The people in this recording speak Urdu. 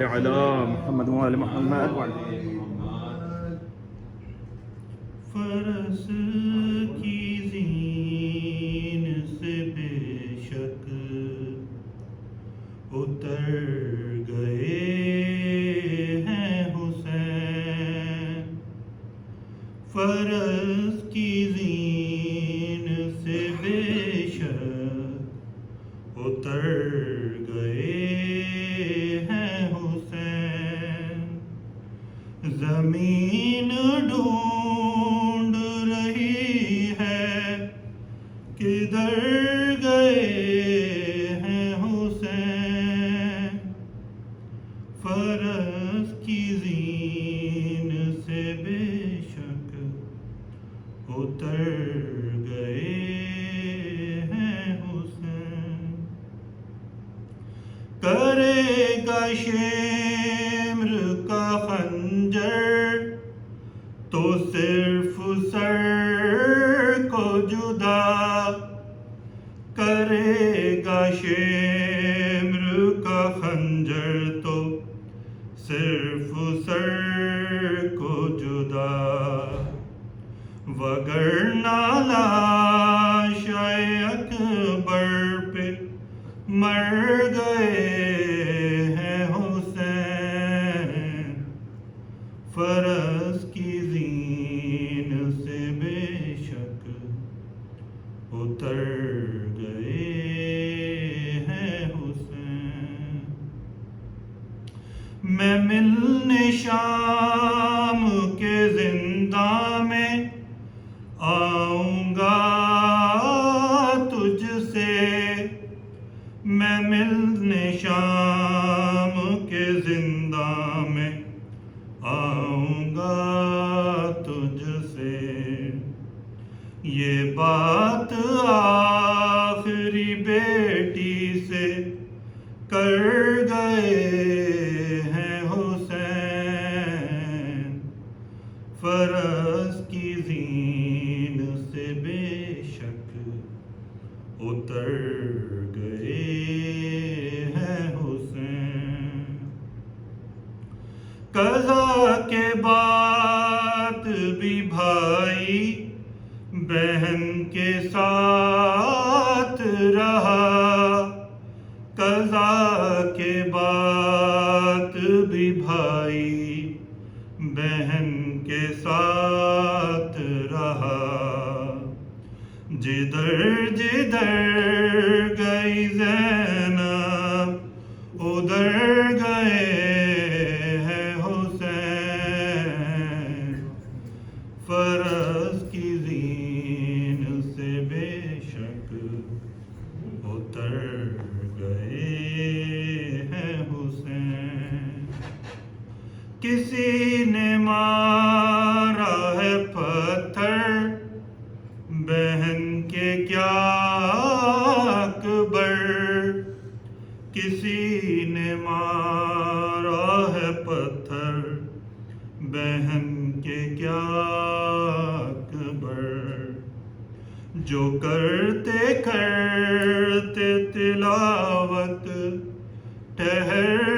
على محمد وآل محمد فرس کی زین سے بے شک اتر گئے ہیں حسین، فرس کی زین سے بے شک اتر گئے ہیں حسین، زمین ڈھونڈ رہی ہے کدھر گئے ہیں حسین، فرس کی زین سے بے شک اتر گئے ہیں حسین، کرے گا شمر کا خنجر تو صرف سر کو جدا، کرے گا شمر کا خنجر تو صرف سر کو جدا، وگرنہ لاش اکبر پہ مر گئے ہیں حسین، فرس کی زین سے بے شک اتر گئے ہیں حسین، میں ملنے شام کے زنداں میں آؤں گا تجھ سے، میں ملنے شام کے زنداں میں آؤں گا تجھ سے، یہ بات آخری بیٹی سے کر گئے ہیں حسین، فرس کی زین سے بے شک اتر گئے ہیں حسین، قضا کے بعد بھی بھائی بہن کے ساتھ رہا، قضا کے بعد بھی بھائی بہن کے ساتھ رہا، جدھر جدھر گئی زینب ادھر گئے ہیں حسین، فرس کی زین سے بے شک اتر گئے ہیں حسین، کسی نے مارا ہے پتھر بہن کے کیا اکبر، کسی نے مارا ہے پتھر بہن کے کیا اکبر، جو کرتے کرتے تلاوت ٹھہر